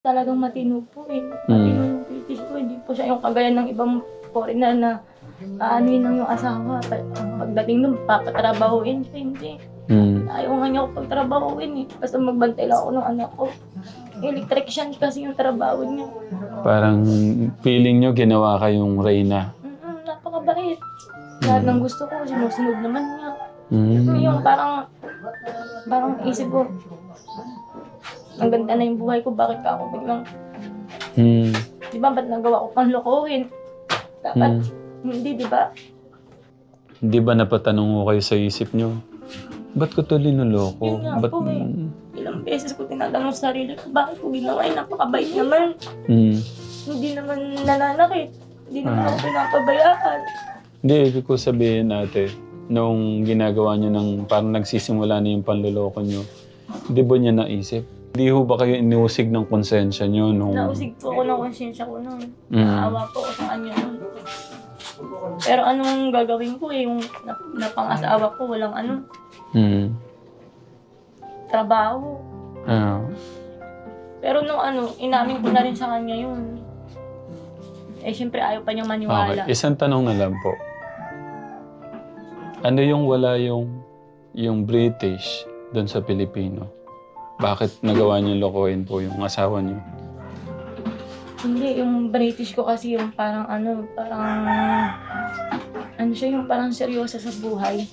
Talagang matino po eh. Matino Mm. yung British ko. Hindi po siya yung kagaya ng ibang foreigner na aanuin lang yung asawa. Pagdating nun, papatrabahuin siya. Hindi. Ayaw nga niya ako pagtrabahuin eh. Basta magbantay lang ako ng anak ko. Electrician kasi yung trabaho niya. Parang feeling nyo ginawa kayong reyna. Napakabait. Lahat ng gusto ko, sinusunod naman niya. Mm. Yung parang isip ko, ang ganda na yung buhay ko, bakit ka ako biglang, di ba, ba't nagawa ko pang lokohin? Dapat, hindi, di ba? Hindi ba napatanong ko kayo sa isip nyo? Ba't ko ito linuloko? Yun nga Ba't... po eh. Ilang beses ko tinatanong sa sarili ko, bakit ko ginawa? Napakabait naman. Hindi naman nananakit. Hindi naman ako pinapabayaan. Hindi, ibig ko sabihin ate, nung ginagawa nyo ng parang nagsisimula na yung panluloko nyo, hindi ba niya naisip? Hindi ho ba kayo iniusig ng konsensya nyo nung... Nausig po ako ng konsensya ko nun. Naawa po ako sa kanya nun. Pero anong gagawin ko eh, yung napang-asawa ko, walang trabaho. Pero nung inamin ko na rin sa kanya yun. Eh syempre ayaw pa niyang maniwala. Okay, isang tanong na lang po. Ano yung wala yung British doon sa Pilipino? Bakit nagawa niyo lokohin po yung asawa niyo? Hindi, yung British ko kasi yung parang siya yung parang seryoso sa buhay.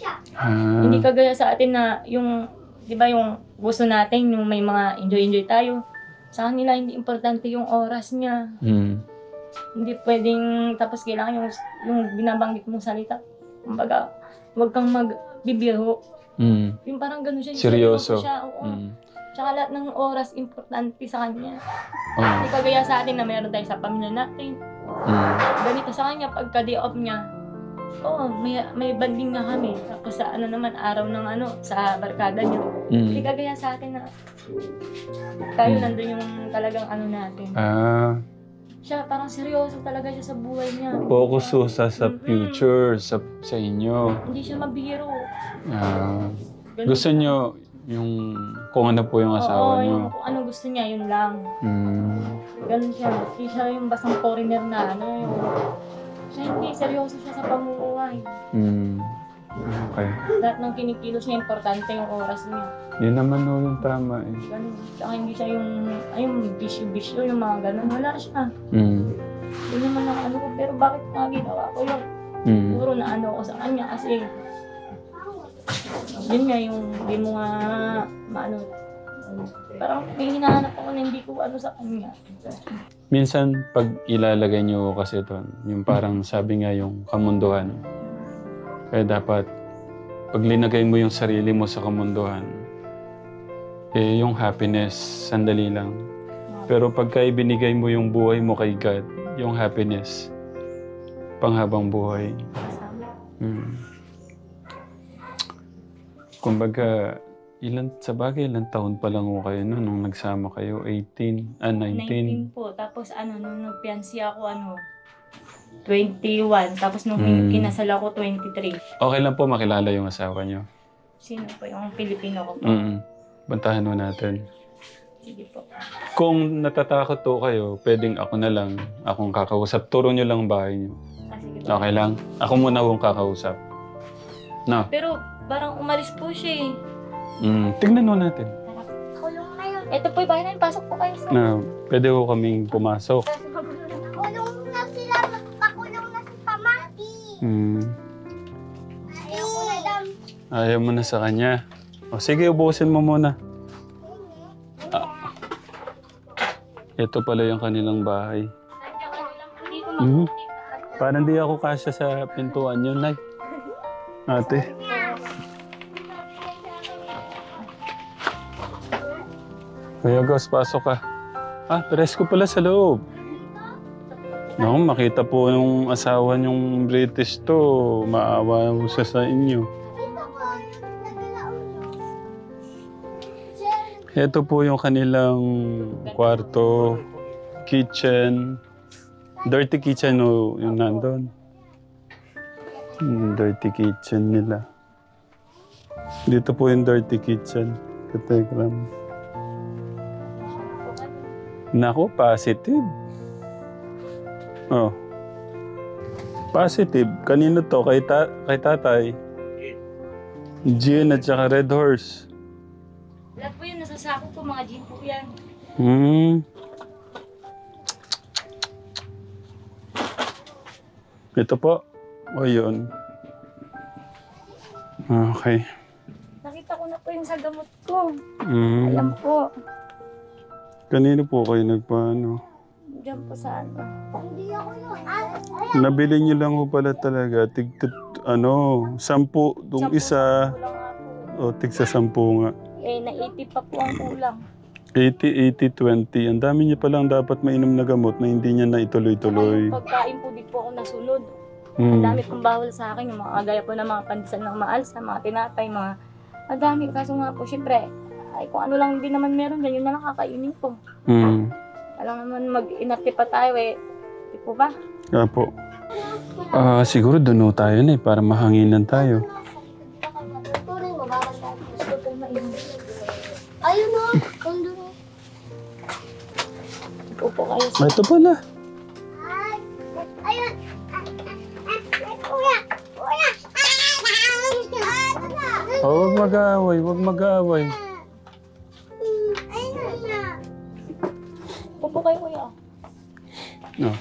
Hindi kagaya sa atin na yung, di ba yung gusto natin, yung may mga enjoy tayo. Sa kanila hindi importante yung oras niya. Hindi pwedeng, tapos kailangan yung binabanggit mong salita. Kumbaga, huwag kang magbibiro. Yung parang gano'n siya. Seryoso. Siya, oo. Tsaka lahat ng oras importante sa kanya. Hindi kagaya sa atin na meron tayo sa pamilya natin. Ganito sa kanya, pagka day off niya, may banding na kami. Tapos sa naman, araw ng sa barkada niya. Hindi kagaya sa atin na tayo nandun yung talagang natin. Siya, parang seryoso talaga siya sa buhay niya. Focus sa future, sa inyo. Hindi siya mabiro. Gusto niyo yung kung ano po yung asawa niyo? Yung kung ano gusto niya, yun lang. Ganun siya. Hindi siya yung basang foreigner na siya hindi, seryoso siya sa pamumuhay. Okay. Lahat ng kinikilos niya, importante yung oras niya. Yun naman yung tama eh. Ganun. Saka hindi siya yung bisyo-bisyo, yung mga ganun. Wala siya. Yun naman ang ko. Pero bakit nga ginawa ko yun? Puro na ko sa kanya kasi yun nga yung hindi mo nga parang may hinahanap ako na hindi ko sa kanya. Minsan pag ilalagay niyo kasi doon, yung parang sabi nga yung kamunduhan. Kaya dapat pag linagay mo yung sarili mo sa kamunduhan, yung happiness, sandali lang. Pero pagka ibinigay mo yung buhay mo kay God, yung happiness, panghabang buhay. Kumbaga, ilang taon pa lang ho kayo nung nagsama kayo? 19? 19? 19 po. Tapos nung nagpiansi ako 21. Tapos nung kinasal ako 23. Okay lang po makilala yung asawa niyo. Sino po? Yung Pilipino ko po. Bantahan mo natin. Sige po. Kung natatakot po kayo, pwedeng ako na lang, akong kakausap. Turo niyo lang bahay niyo. Sige po. Okay lang? Ako muna akong kakausap. No? Pero parang umalis po siya Tignan mo natin. Kulong na yun. Ito po yung bahay namin. Pasok po kayo sa... Pwede ko kaming pumasok. Kulong na sila. Pakulong na si Pamati. Ayaw ko na dam. Ayaw mo na sa kanya. O sige, ubusin mo muna. Ito pala yung kanilang bahay. Parang di ako kasya sa pintuan yun, Nay. Ate. Kuya Gus, pasok ka. Presko pala sa loob. Naku, makita po yung asawa niyong British to. Maawa mo siya sa inyo. Ito po yung kanilang kwarto, kitchen. Dirty kitchen yung nandun. Dirty kitchen nila. Dito po yung dirty kitchen. Katekram. Naku, positive. Oh. Positive. Kanino to? Kay tatay? Gin at saka Red Horse. Lahat po yun, nasa sako po, mga jeep po yan. Ito po. O yun. Okay. Nakita ko na po yung sa gamot ko. Ayan po. Kanino po kayo nagpaano? Diyan po sa ano. Hindi ako yun. Nabili niyo lang ho pala talaga. Tig 10 yung isa. Kulang nga po. O, tig sa 10 nga. Eh, na-80 pa po ang kulang. 80, 20. Ang dami niya palang dapat mainom na gamot na hindi niya na ituloy-tuloy. Yung pagkain po, di po ako nasunod. Ang dami pong bawal sa akin. Yung mga kagaya po ng mga pandesal ng maalsa, mga tinapay, mga madami. Kaso nga po, syempre, ay kung ano lang din naman meron dyan, yun na lang kakainin ko. Alam naman mag-inarte pa tayo eh. Di po ba? Apo. Siguro doon tayo na para mahanginan tayo. Tuloy mo, bawal tayo. Gusto po mainom. Ayun o. Kundo mo. Di po kayo sa... Ito pala. Ay. Ayun. Kuya. Kuya. Huwag mag-aaway, huwag mag-aaway. Ayun na. Upo kayo kuya.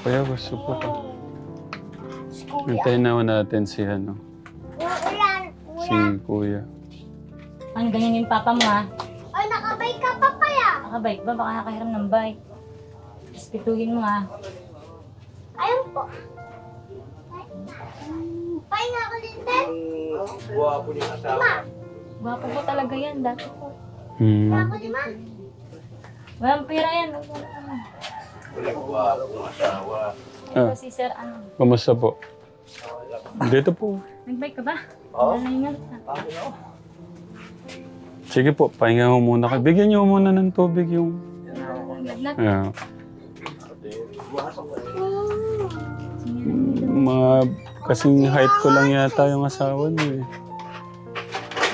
Kaya gusto po ka. Kuya. Hintayin naman natin si ano, Ulan. si Kuya. Ang ganyan yung papa mo ha. Ay, nakabay ka pa pala. Nakabike ba? Baka nakahiram ng bike. Ispituhin mo ha. Ayun po. Pahinga ko din din. Guwapo ni asawa. Gwapo po talaga yan. Dati po. Ako din ma. Walang pera yan. Wala guwapo ni asawa. Ito si Sir ano. Kamusta po? Dito po. Nagbike ka ba? Oo. Nahingal ka. Sige po, pahinga mo muna kayo. Bigyan niyo muna ng tubig yung... Lagnat. Yeah. Mga kasing height ko lang yata yung asawa niyo eh.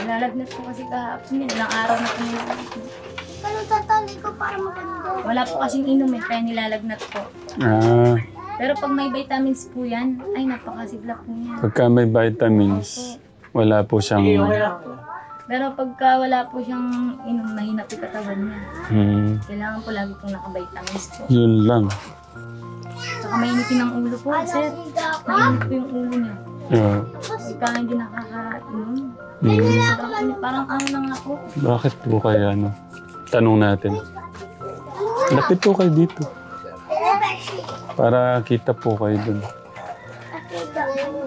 Nalalagnat po kasi kahapon yun. Ilang araw na po nilalagnat. Pero tatali ko para maganda. Wala po kasing inom eh. Kaya nilalagnat po. Pero pag may vitamins po yan, ay napakasigla po yan. Pagka may vitamins, wala po siyang... Pero pagka wala po siyang inom, mahina po yung katawan niya. Kailangan po lagi pong naka-vitamins po. Yun lang. Saka mainitin ang ulo po, sir. Mainit po yung ulo niya. Yeah. Pagka hindi nakakainom. Mm. Parang ano na nga po. Bakit po kaya ano? Tanong natin. Lapit po kayo dito. Para kita po kayo dun.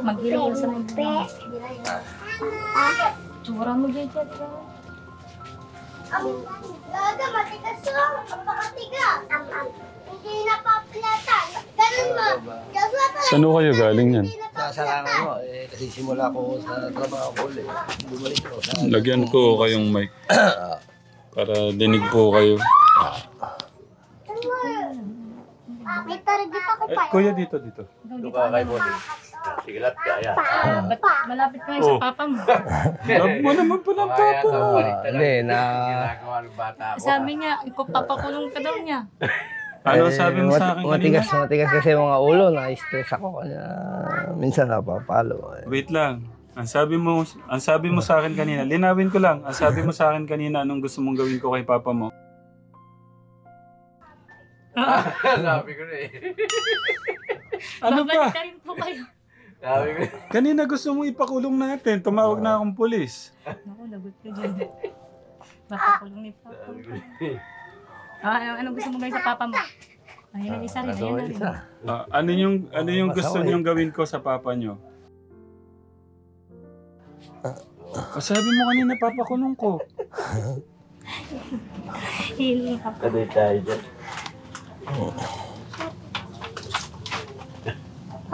Maghilo sa mga. Tsura mo dyan, sir. Ang gaga, matigas o. Ang makatigas. Hindi napapilata. Ganun mo. Saan kayo galing yan? Sasalangan mo kasi simula ko sa trabaho ko ulit. Bumalik ko sa... Lagyan ko kayong mic. Para dinig po kayo. May target ako pa. Kuya, dito. Doon ka kay boss. Sige lahat kaya. Malapit ka sa papa mo. Love mo naman po ng papa mo. Hindi na... Ginagawa ng bata ako. Sabi niya, papakulong ka daw niya. Ano sabi mo sa akin kanina? Matigas kasi mga ulo. Na-stress ako. Kaya minsan napapalo. Wait lang. Ang sabi mo sa akin kanina, linawin ko lang. Ang sabi mo sa akin kanina, anong gusto mong gawin ko kay papa mo? Sabi ko na eh. Ano Babalik pa? ka rin po kayo. Sabi ko Kanina gusto mo ipakulong natin. Tumawag na akong pulis. Naku, lagot ka dyan. Papakulong ni papa. Ano gusto mo gawin sa papa mo? Ayun ang isa rin. Ayun na rin. Ano yung gusto niyong gawin ko sa papa niyo? Sabi mo kanina, papakulong ko. Healing ka po. Kaday tayo dyan.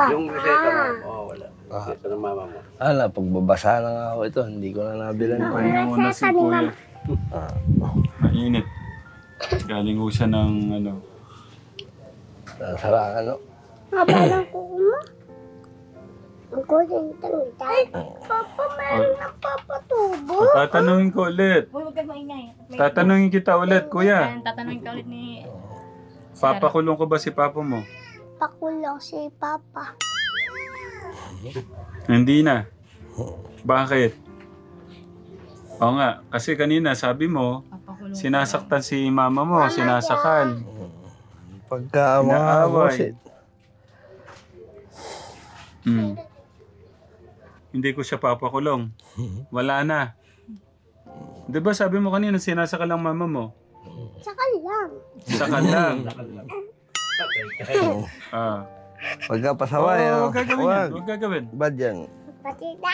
Yung reseta mo, wala. Reseta ng mama mo. Pagbabasa na nga ako ito, hindi ko na nabilan. Pahinga muna si Kuya. Mainit. Galing ho siya ng ano. Nasarangan, no? Parang kuko mo. Ang kulintang tayo. Papa, meron ng papatubo. Tatanungin ko ulit. Huwag ka maingay. Tatanungin kita ulit, Kuya. Tatanungin ka ulit ni Papakulong ko ba si papa mo? Pakulong si Papa. Hindi na. Bakit? Oo nga, kasi kanina sabi mo, Papakulong. sinasaktan si mama mo, sinasakal. Pagka mga Inaaway. busit. Hindi ko siya papakulong. Wala na. Di ba sabi mo kanina, sinasakal ang mama mo? Saka lang. Sakal lang. Ah. Pagka pasaway. Oo, huwag gagawin yan. Huwag gagawin. Bad yan. Pati na.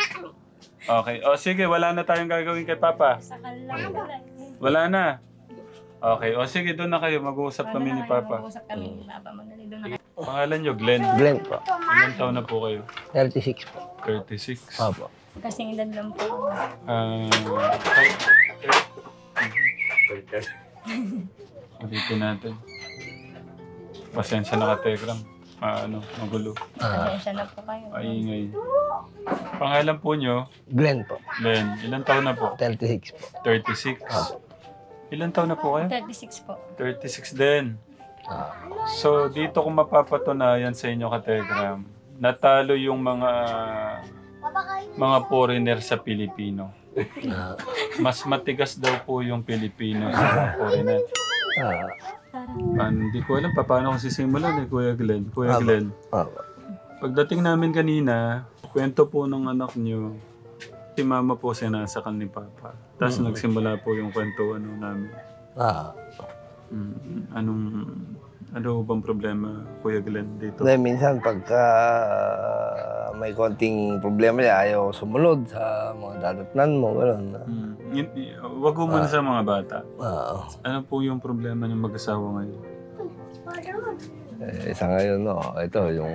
Okay. O sige, wala na tayong gagawin kay Papa. Sakal lang. Wala na. Okay. O sige, doon na kayo. Mag-uusap kami ni Papa. Mag-usap kami ni Papa. Madali doon na kayo. Pangalan nyo, Glenn. Glenn po. Ilan taon na po kayo? 36 po. 36. Opo. Kasing edad lang po. Ulitin natin. Pasensya na ka, Tegram. Magulo. Pasensya na po kayo. Maingay. Pangalan po nyo, Glenn po. Glenn. Ilan taon na po? 36 po. 36. Ilan taon na po kayo? 36 po. 36 din. So, dito ko mapapatunayan sa inyo, Kategram, natalo yung mga foreigner sa Pilipino. Mas matigas daw po yung Pilipino sa mga foreigner. Hindi ko alam paano ko sisimulan Kuya Glenn. Kuya Glenn, pagdating namin kanina, kwento po ng anak niyo, si mama po sinasakal ni Papa. Tapos nagsimula po yung kwento namin. Ano bang problema, Kuya Glenn, dito? Dahil minsan pagka may konting problema niya, ayaw sumunod sa mga dadatnan mo, gano'n. Wag mo muna sa mga bata. Oo. Ano po yung problema ng mag-asawa ngayon? Isa ngayon, no, ito, yung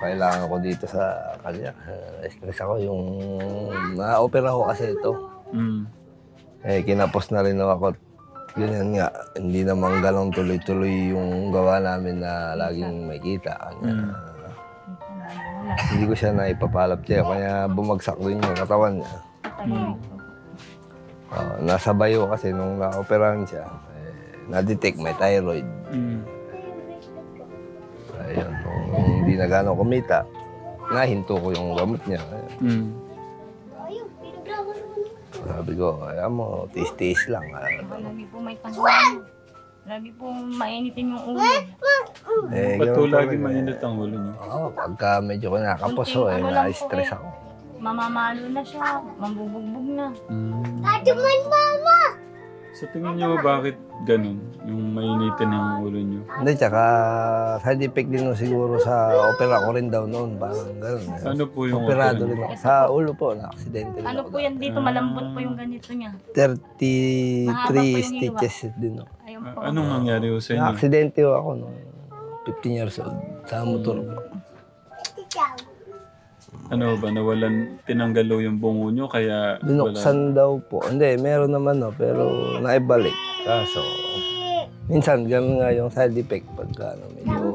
kailangan ko dito sa kanya. Stress ako, yung na-opera ko kasi ito. Kinapos na rin ako. Ganyan nga, hindi naman ganong tuloy-tuloy yung gawa namin na laging may kita. Hindi ko siya naipapalap siya, kaya bumagsak din yung katawan niya. Nasa bayo kasi nung na-operahan siya, na-detect may thyroid. Ayun, nung hindi na gano'ng kumita, nahinto ko yung gamot niya. Sabi ko, ayaw mo, tiis-tiis lang. Lagi po may panahon. Lagi po mainitin yung ulo. Ba't po lagi mainit ang ulo niyo? Oo, pagka medyo kinakapuso, na-stress ako. Mamamalo na siya, mambubugbog na. Ate mo, Mama! Sa tingin niyo bakit ganun? Yung mainitin ang ulo niyo? Hindi, tsaka side effect din siguro sa opera ko rin daw noon. Parang gano'n. Ano po yung Operado opera rin niyo? ako. Sa ulo po, na-aksidente rin Ano ako. po yan dito, malambot po yung ganito niya. 33 stitches din ako. Ayun po. Anong nangyari ho sa inyo? Na-aksidente ako nung 15 years old sa motor ko. Ano ba, tinanggal ho yung bungo niyo kaya wala? Binuksan daw po. Hindi, meron naman pero naibalik. Kaso, minsan gano'n nga yung side effect pagka medyo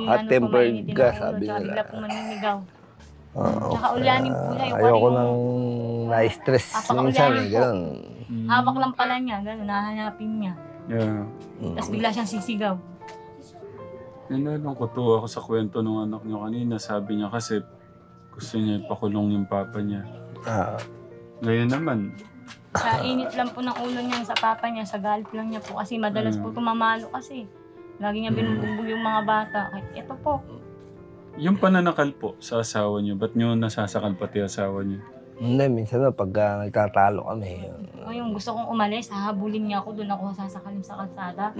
hot-tempered ka, sabi Bigla nila. po maninigaw. Oo. Tsaka ulyanin po niya. Ayoko nang na-stress minsan, gano'n. Hawak lang pala niya, gano'n, nahanapin niya. Yeah. Tapos bigla siyang sisigaw. Nalungkot ako sa kwento ng anak niyo kanina. Sabi niya kasi gusto niya ipakulong yung papa niya. Ngayon naman, Sa init lang po ng ulo niya sa papa niya, sa galit lang niya po. Kasi madalas po tumamalo kasi. Lagi niya binubugbog yung mga bata. Ito po. yung pananakal po sa asawa niyo, ba't niyo nasasakal pati asawa niyo? Hindi, minsan pagka nagtatalo kami. O yung gusto kong umalis, hahabulin niya ako, doon ako sasakalin sa kalsada.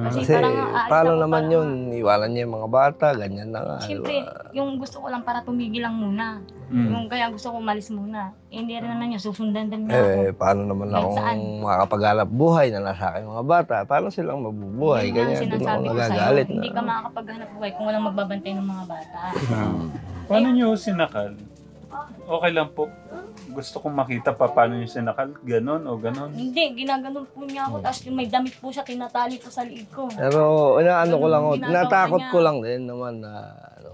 Kasi parang aalis paano ako naman para- yun? Iwanan niya yung mga bata, ganyan na nga. Siyempre, yung gusto ko lang para tumigil lang muna. Yung kaya gusto ko umalis muna. Hindi rin naman niya, susundan din niya ako. Paano naman Kahit akong saan. makakapaghanap buhay na nasa akin mga bata? Paano silang mabubuhay? Yun nga ang Ganyan, doon ako sinasabi ko sa'yo, nagagalit hindi ka na. makakapaghanap buhay kung walang magbabantay ng mga bata. Paano niyo sinakal? Okay lang po. Gusto kong makita pa paano niyo sinakal. Ganon o ganon. Hindi, ginaganon po niya ako. Tapos yung may damit po siya, tinatali ko sa liig ko. Pero inaano ko lang, Ganun ang ginagawa natakot niya. ko lang din naman na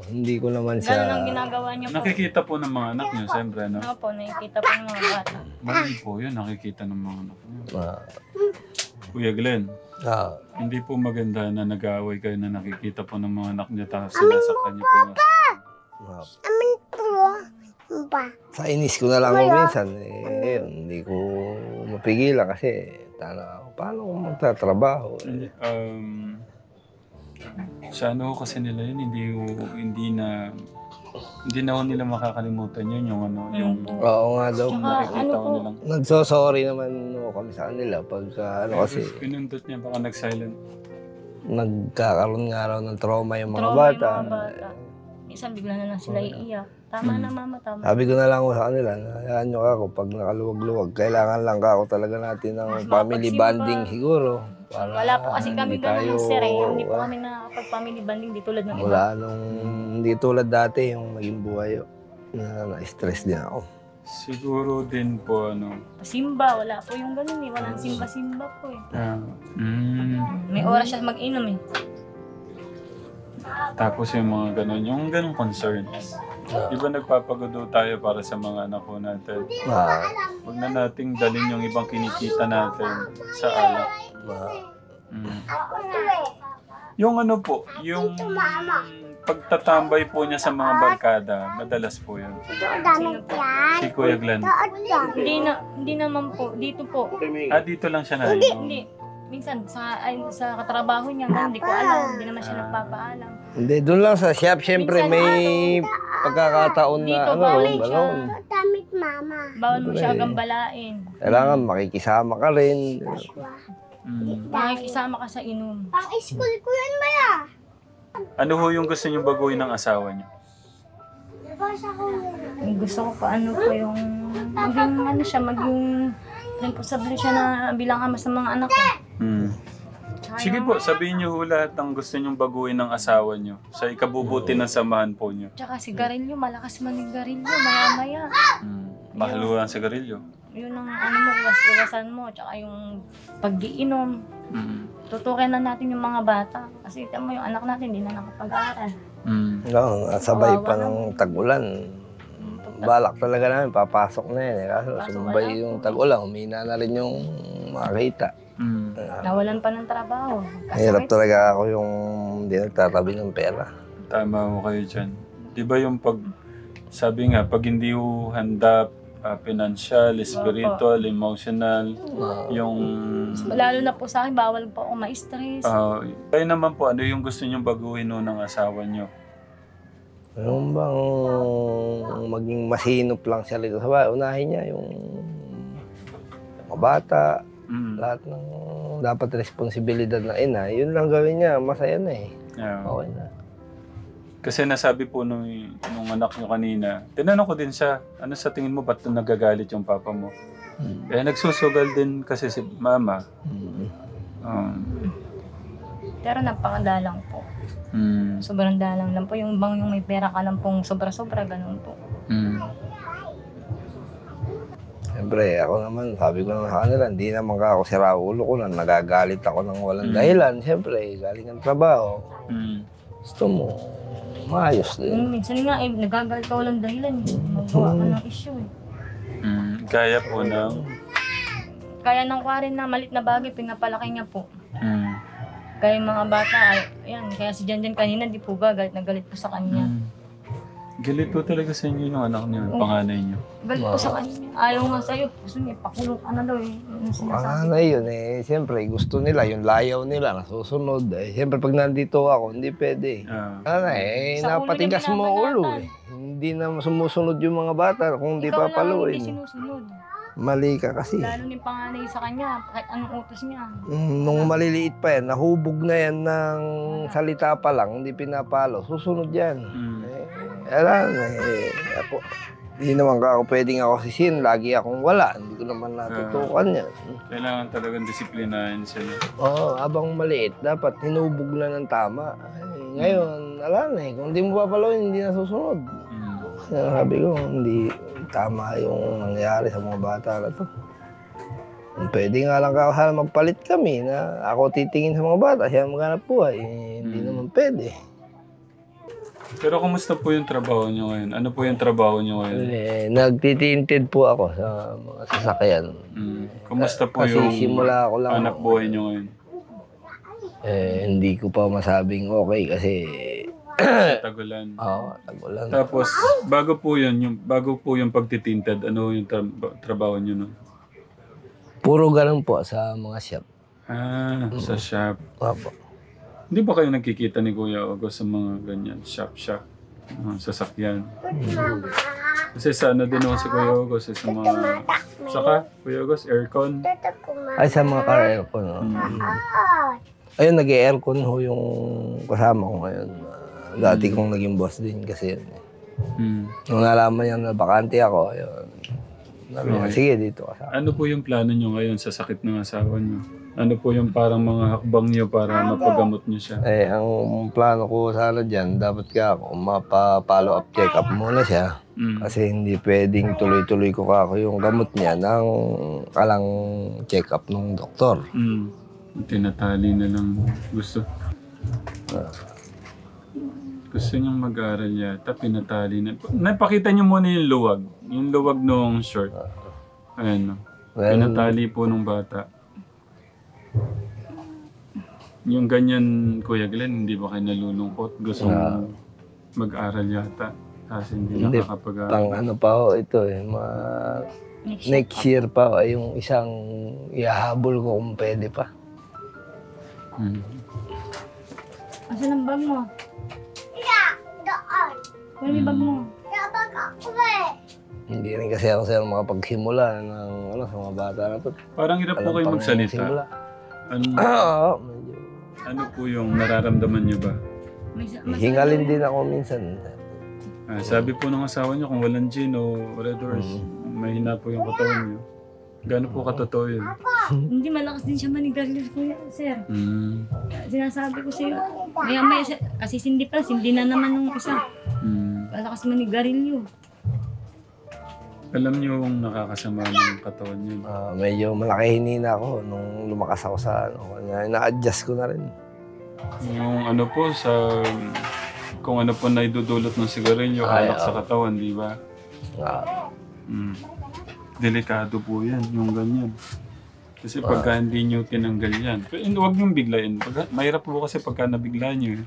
hindi ko naman Ganun ang siya... ginagawa niya po. Nakikita po ng mga anak niyo, siyempre, no? Ano po, nakikita po ng mga bata. Mali po yun, nakikita ng mga anak niyo. Ah, Kuya Glenn, Hindi po maganda na nag-aaway kayo na nakikita po ng mga anak niyo tapos sinasaktan niyo po yung Amin po. Ba? Sa inis ko na lang ako minsan. Hindi ko mapigilan kasi paano ko magtatrabaho? Sa ano kasi nila yun, hindi na ho nila makakalimutan yun, yung ano, yung Oo nga daw. nakikita ko nilang. Nagsosorry naman kami sa kanila pagka kasi Pinundot niya, baka nag-silent. nagkakaroon nga raw ng trauma yung mga Trauma bata. yung mga bata. Minsan bigla na lang sila iiyak. Tama na mama, tama. Sabi ko na lang sa kanila, hayaan nyo ako pag nakaluwag-luwag. Kailangan lang ako talaga natin ng family mapagsimba. bonding siguro. Para Wala po kasi kami hindi ganun tayo, sir eh. Hindi po kami nakapag-family banding di tulad ng iba. Wala hindi tulad dati yung maging buhay na-stress din ako. Siguro din po, ano. Simba, wala po yung ganun eh. Walang simba-simba po eh. May oras siya mag-inom eh. Tapos yung mga ganun, yung concerns. Di ba nagpapagudo tayo para sa mga anak ko natin? Huwag na nating dalhin yung ibang kinikita natin sa alak. Yung ano po, yung pagtatambay po niya sa mga barkada, madalas po yun. Damit yan. Si Kuya Glenn. Hindi naman po. Dito po. Dito lang siya na. Hindi. Minsan sa katrabaho niya, hindi ko alam. Hindi naman siya nagpapaalam. Hindi, doon lang sa shop, syempre may pagkakataon na Dito, ano, bawal siya. balon. Damit mama. Bawal mo siya gambalain. Kailangan makikisama ka rin. Makikisama ka sa inom. Pang school ko yan ba ya? Ano ho yung gusto niyong baguhin ng asawa niyo? Nabasa ko yun. Gusto ko pa ano po yung maging responsable siya na bilang ama sa mga anak ko. Sige po, sabihin niyo ho lahat ng gusto niyong baguhin ng asawa niyo sa ikabubuti ng samahan po niyo. Tsaka sigarilyo, malakas man yung garilyo, maya-maya. Mahal ho ang sigarilyo. Yun ang ano mo, iwasan mo, tsaka yung pag-iinom. Tutukin na natin yung mga bata. Kasi tama yung anak natin, hindi na nakapag-aaral. No, sabay pa ng tag-ulan. Balak talaga namin, papasok na yan. Kaso sumabay yung tag-ulan, humina na rin yung makita. Nawalan pa ng trabaho. Hirap talaga ako yung hindi nagtatabi ng pera. Tama ho kayo dyan. Di ba yung sabi nga, pag hindi ho handa, financial, spiritual, emotional, yung... Lalo na po sa akin, bawal po ako ma-stress. Kayo naman po, ano yung gusto niyong baguhin ho ng asawa niyo? Yung bang maging masinop lang siya rito sa bahay, unahin niya yung mga bata, lahat ng dapat responsibilidad ng ina, yun lang gawin niya, masaya na eh. Okay na. Kasi nasabi po nung anak niyo kanina, tinanong ko din siya, ano sa tingin mo, ba't nagagalit yung papa mo? Nagsusugal din kasi si mama. Pero napakadalang po. Sobrang dalang lang po. Yung bang yung may pera ka lang pong sobra-sobra, ganun po. Siyempre, ako naman, sabi ko naman sa kanila, hindi naman ako sira ulo ko lang, nagagalit ako ng walang dahilan. Siyempre, galing ang trabaho. Gusto mo, maayos din. Minsan nga, nagagalit ka walang dahilan. Magawa ka ng issue eh. Kaya po ng... Kaya nang kwarin na malit na bagay, pinapalaki niya po. Kaya yung mga bata, ayan, kaya si Janjan kanina, di po ba, galit na galit po sa kanya. Galit po talaga sa inyo yung anak niyo, yung panganay niyo. Galit po sa kanya. Ayaw nga sa'yo. Gusto niya, pakulong ka na daw eh. Ano yun eh, siyempre gusto nila, yung layaw nila, nasusunod. Siyempre pag nandito ako, hindi pwede. Napatigas mo ulo eh. Hindi na sumusunod yung mga bata kung hindi papaluin. Ikaw lang hindi sinusunod. Mali ka kasi. Lalo ni panganay sa kanya, kahit anong utos niya. Nung maliliit pa yan, nahubog na yan ng salita pa lang, hindi pinapalo. Susunod yan. Ako, hindi naman ako pwedeng ako sisin, lagi akong wala. Hindi ko naman natutukan yan. Kailangan talagang disiplinahin sila. Oo, abang maliit, dapat hinubog na ng tama. Ngayon, wala na eh. Kung hindi mo papaluin, hindi na susunod. Sabi ko, hindi tama yung nangyari sa mga bata na to. Pwede nga lang sana magpalit kami na ako titingin sa mga bata, siya maghanap buhay. Hindi naman pwede. Pero kumusta po yung trabaho niyo ngayon? Ano po yung trabaho niyo ngayon? Nagtitintid po ako sa mga sasakyan. Kumusta po Kasi yung simula ako lang anak buhay niyo ngayon? Hindi ko pa masabing okay kasi Tagulan. tagulan. Tapos, bago po yung pagtitintad, ano yung trabaho nyo nun? Puro ganun po sa mga shop. Sa shop. Opo. Hindi ba kayo nagkikita ni Kuya August sa mga ganyan, shop, sasakyan? Kasi sa ano din ako si Kuya August, sa mga... Saka, Kuya August, aircon. Ay, sa mga car aircon. Ayun, nag-aircon ho yung kasama ko ngayon. Dati kong naging boss din kasi yun. Nung nalaman niya na bakante ako, ayun. Sabi niya, sige, dito ka sa akin. Ano po yung plano nyo ngayon sa sakit ng asawa nyo? Ano po yung parang mga hakbang nyo para mapagamot nyo siya? Ang plano ko sana dyan, dapat ka ako mapa-follow up check up muna siya. Kasi hindi pwedeng tuloy-tuloy ko ako yung gamot niya ng kalang check up ng doktor. Tinatali na lang gusto. Gusto niyang mag-aral yata, pinatali na. Napakita niyo muna yung luwag. Yung luwag nung short. Ayan, no. Pinatali po nung bata. Yung ganyan, Kuya Glenn, hindi ba kayo nalulungkot? Gusto mong mag-aral yata. Kasi hindi nakakapag-aral. Pang ano pa ho ito next year pa ho, yung isang ihahabol ko kung pwede pa. Asan ang bag mo? Doon. Wala yung bag mo. Kapag ako Hindi rin kasi ako sa'yo makapagsimula ng sa mga bata na to. Parang hirap po kayo magsalita. Ano po yung nararamdaman niyo ba? Hingalin din ako minsan. Sabi po ng asawa niyo kung walang gin o red horse, mahina po yung katawan niyo. Gaano po katotoo yun? Hindi, malakas din siya manigarilyo, kuya, sir. Sinasabi ko sa'yo, maya-maya, kasi sindi na naman nung isa. Malakas manigarilyo. Alam niyo yung nakakasama ng katawan niyo. Medyo malaki hinina ako nung lumakas ako sa na-adjust ko na rin. Yung ano po kung ano po naidudulot ng sigarilyo, alak sa katawan, di ba? Delikado po yan, yung ganyan. Kasi pagka hindi nyo tinanggal yan, huwag nyo biglayin. Mahirap po kasi pagka nabigla nyo.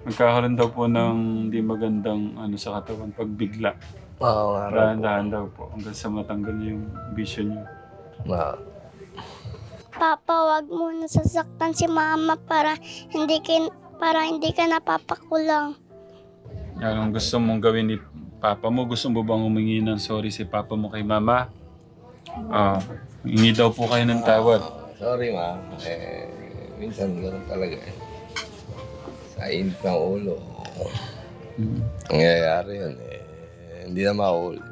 Magkakaroon daw po ng hindi magandang sa katawan pag bigla. Dahan-dahan daw po hanggang sa matanggal yung vision nyo. Papa, wag mo na sasaktan si mama para hindi ka napapakulang. Anong gusto mong gawin ni Papa mo? Gusto mo bang humingi ng sorry si Papa mo kay Mama? Hingi daw po kayo ng tawad. Sorry ma, minsan gano'n talaga sa init ng ulo. Nangyayari yun hindi na maulit.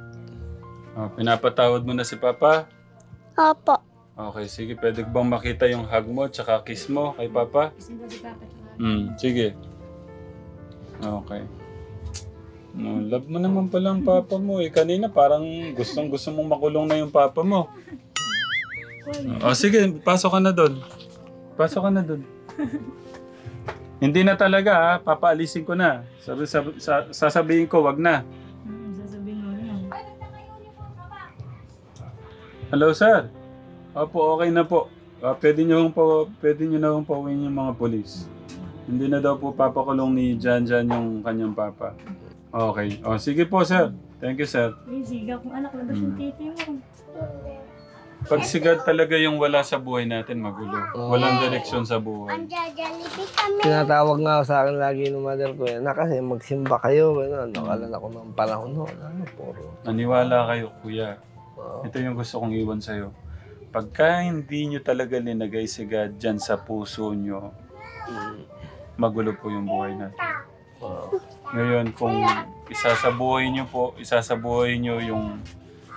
Pinapatawad mo na si Papa? Opo. Okay, sige. Pwede bang makita yung hug mo at saka kiss mo kay Papa? Sige. Okay. Love mo naman pala ang Papa mo Kanina parang gusto mong makulong na yung Papa mo. Sige. Pasok ka na doon. Hindi na talaga papaalisin ko na. Sasabihin ko, wag na. Sasabihin mo na. Hello, sir. Opo, okay na po. Pwede nyo na hong pauwiin yung mga polis. Hindi na daw po papakulong ni Jan yung kanyang papa. Okay. Sige po, sir. Thank you, sir. Sigaw kung anak na ba yung titi mo? Pag sigad talaga yung wala sa buhay natin, magulo. Walang direksyon sa buhay. Jollibee kami. Tinatawag nga ako sa akin lagi ng mother ko kasi magsimba kayo. Nakalan ako ng panahon puro. Naniwala kayo, kuya. Ito yung gusto kong iwan sa'yo. Pagka hindi nyo talaga linagay si God dyan sa puso nyo, magulo po yung buhay natin. Ngayon, kung isasabuhay nyo yung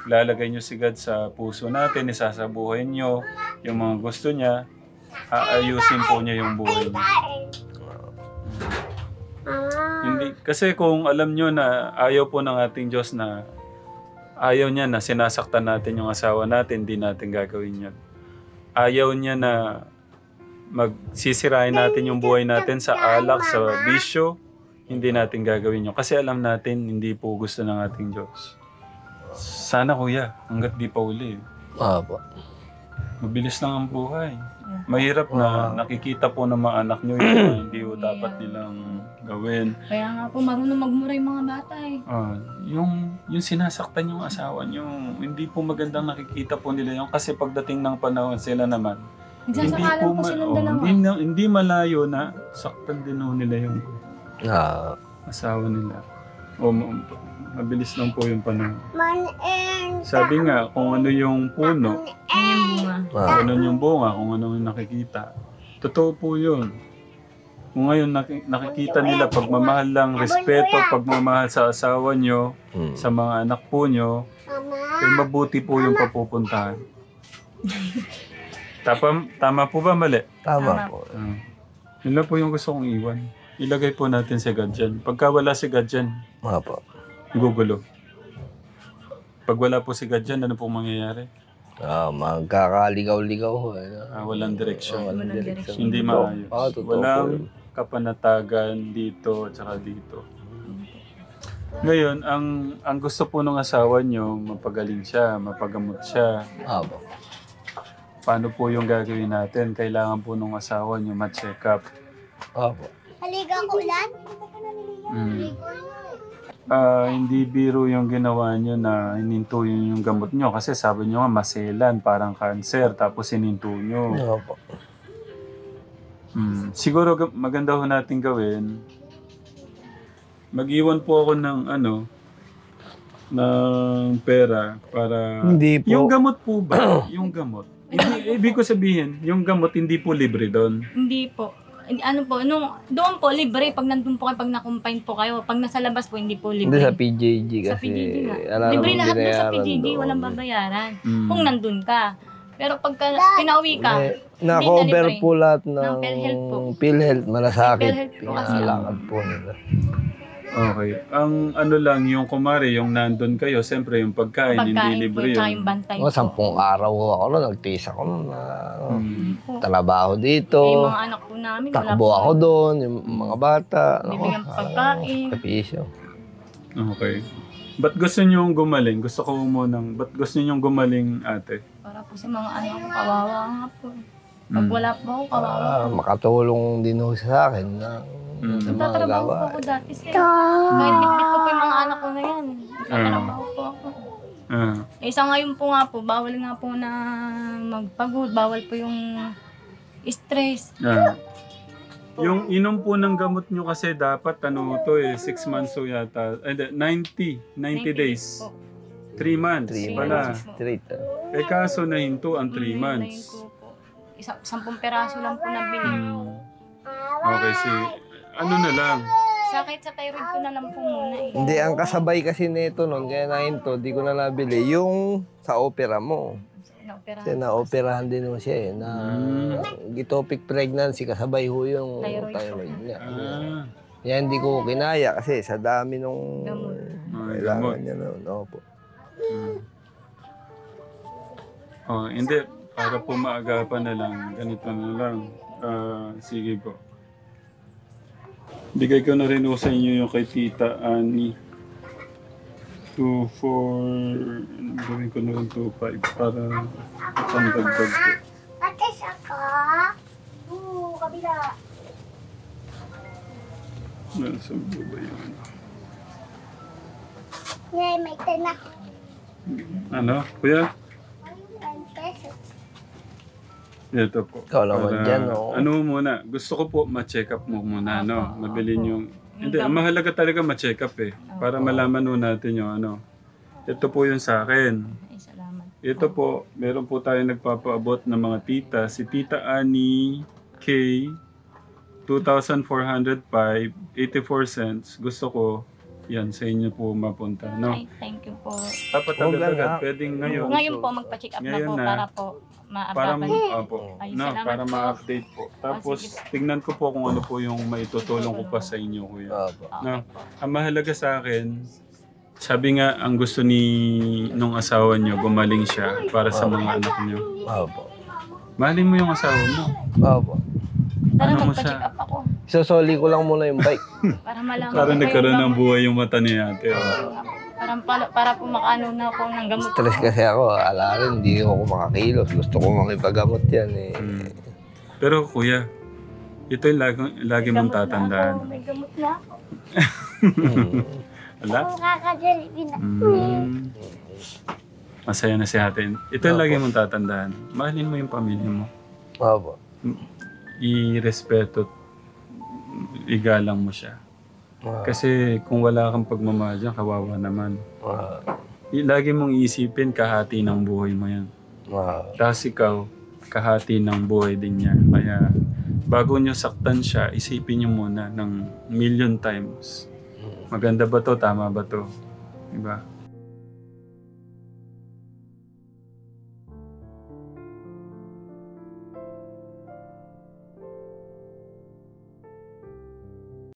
lalagay nyo si God sa puso natin, isasabuhay nyo yung mga gusto niya, aayusin po niya yung buhay niya. Hindi, kasi kung alam nyo na ayaw po ng ating Diyos na ayaw niya na sinasaktan natin yung asawa natin, hindi natin gagawin yun. Ayaw niya na magsisirain natin yung buhay natin sa alak, sa bisyo, hindi natin gagawin yun. Kasi alam natin, hindi po gusto ng ating Diyos. Sana kuya, hanggat di pa uli. Opo. Mabilis lang ang buhay. Mahirap na nakikita po ng mga anak nyo yung hindi po dapat nilang gawin. Kaya nga po, marunong magmura yung mga bata eh. Yung sinasaktan yung asawa nyo, hindi po magandang nakikita po nila yun kasi pagdating ng panahon sila naman, Nagsasakalan po silang dalawa. hindi malayo na saktan din ho nila yung asawa nila. Mabilis lang po yung panahon. Sabi nga, kung ano yung puno, ganun yung bunga, kung ano yung nakikita. Totoo po yun. Kung ngayon nakikita nila pagmamahal lang, respeto, pagmamahal sa asawa nyo, sa mga anak po nyo, eh mabuti po yung papupuntahan. Tama po ba, mali? Tama po. Yun lang po yung gusto kong iwan. Ilagay po natin si God dyan. Pagka wala si God dyan, Po. gugulo. Pag wala po si God dyan, ano pong mangyayari? Magkakaligaw-ligaw ho. Walang direksyon. Walang direksyon. Hindi maayos. Totoo Walang kapanatagan dito at saka dito. Ngayon, ang gusto po ng asawa nyo, mapagaling siya, mapagamot siya. Po. Paano po yung gagawin natin? Kailangan po ng asawa nyo ma-check up. Po. Haliga ko ulan? Hindi biro yung ginawa nyo na hininto yung gamot nyo kasi sabi nyo nga maselan, parang cancer, tapos hininto nyo. Po. Siguro maganda ho natin gawin. Mag-iwan po ako ng ng pera para... Hindi po. Yung gamot po ba? Yung gamot. Ibig ko sabihin, yung gamot hindi po libre doon. Hindi po. Doon po, libre. Pag nandun po kayo, pag na-confine po kayo. Pag nasa labas po, hindi po libre. Hindi sa PJG kasi. Sa PJG nga. Alam Libre naman lahat doon sa binayaran PJG, doon. walang babayaran. Kung nandun ka. Pero pagka pinauwi ka, Na-cover libre. po lahat ng Ng PhilHealth po. PhilHealth, malasakit. PhilHealth po kasi. Pinalakad po nila. Okay. Ang lang, yung kumari, yung nandun kayo, siyempre yung pagkain hindi pagkain po, libre tsaka yun. yung bantay O, po. 10 araw ho ako na, nagtiis ako na Po. trabaho dito. Yung mga anak po namin, wala Takbo po. ako doon, yung mga bata. Bibigyan pagkain. Kapisyo. Okay. Ba't gusto nyo gumaling? Gusto ko munang, ba't gusto nyo gumaling, ate? Para po sa mga anak ko, kawawa nga po. Pag wala po ako, kawawa po. Makatulong din ho sa akin na sa mga Nagtatrabaho po gawa. ako dati sir. Kahit bitbit ko po yung mga anak ko na yan. Nagtatrabaho po ako. Isa ngayon po nga po, bawal nga po na magpagod, bawal po yung stress. Yung inom po ng gamot nyo kasi dapat 6 months so yata. 90 days. po. 3 months 3 pala. months straight. Kaso nahinto ang 3 months. Ko po. 10 peraso lang po nabili. Okay, na lang. Sakit sa thyroid ko na lang po muna eh. Hindi, ang kasabay kasi nito noon, kaya nahinto, di ko na nabili, yung sa opera mo. Kasi na-operahan din mo siya na ectopic pregnancy, kasabay ho yung thyroid niya. Kaya hindi ko kinaya kasi sa dami nung kailangan niya noon. Opo. Hindi. Para po maagapan na lang. Ganito na lang. Sige po. Bigay ko na rin po sa inyo yung kay Tita Annie. 2,4... Gawin ko na rin 2,500 para isang dagdag po. Ate, saka? Kabila. Nasaan po ba yun? Ngayon, may tanak. Ano? Kuya? 10 pesos. Ito po. Ikaw naman dyan, no? Ano muna? Gusto ko po ma-check up mo muna, no? Mabilin yung... Hindi, ang mahalaga talaga ma-check up eh. Para malaman mo natin yung ano. Ito po yung sa akin. Ay, salamat. Ito po, meron po tayo nagpapaabot ng mga tita. Si Tita Annie K. 2,405, 84 cents. Gusto ko, yan, sa inyo po mapunta, no? Ay, thank you po. Dapat agad-agad, pwedeng ngayon. Ngayon po, magpa-check up na Ngayon po na. para po Para ma-update. Ay, salamat para po. ma-update po. Tapos, tignan ko po kung ano po yung maitutulong ko pa sa inyo, kuya. Opo. No? Ang mahalaga sa akin, sabi nga, ang gusto nung asawa niyo, gumaling siya para sa mga anak niyo. Opo. Mahalin mo yung asawa mo. Opo. Tara, Ano mo magpa-check siya? up ako. Isosoli ko lang muna yung bike. Para malaman Para ko nagkaroon yung ng buhay yung mata ni ate. Oh. para para po makaano na ako ng gamot. Stress kasi ako, ala rin, hindi ako makakilos. Gusto ko makipagamot yan eh. Pero kuya, ito yung lagi mong tatandaan. May gamot na ako. Wala? Ang kakadalipin na. Masaya na si ate. Ito yung lagi mong tatandaan. Mahalin mo yung pamilya mo. Opo. I-respeto at igalang mo siya. Kasi kung wala kang pagmamahal dyan, kawawa naman. Lagi mong isipin, kahati ng buhay mo yan. Tapos ikaw, kahati ng buhay din niya. Kaya bago nyo saktan siya, isipin nyo muna ng million times. Maganda ba to? Tama ba to? Diba?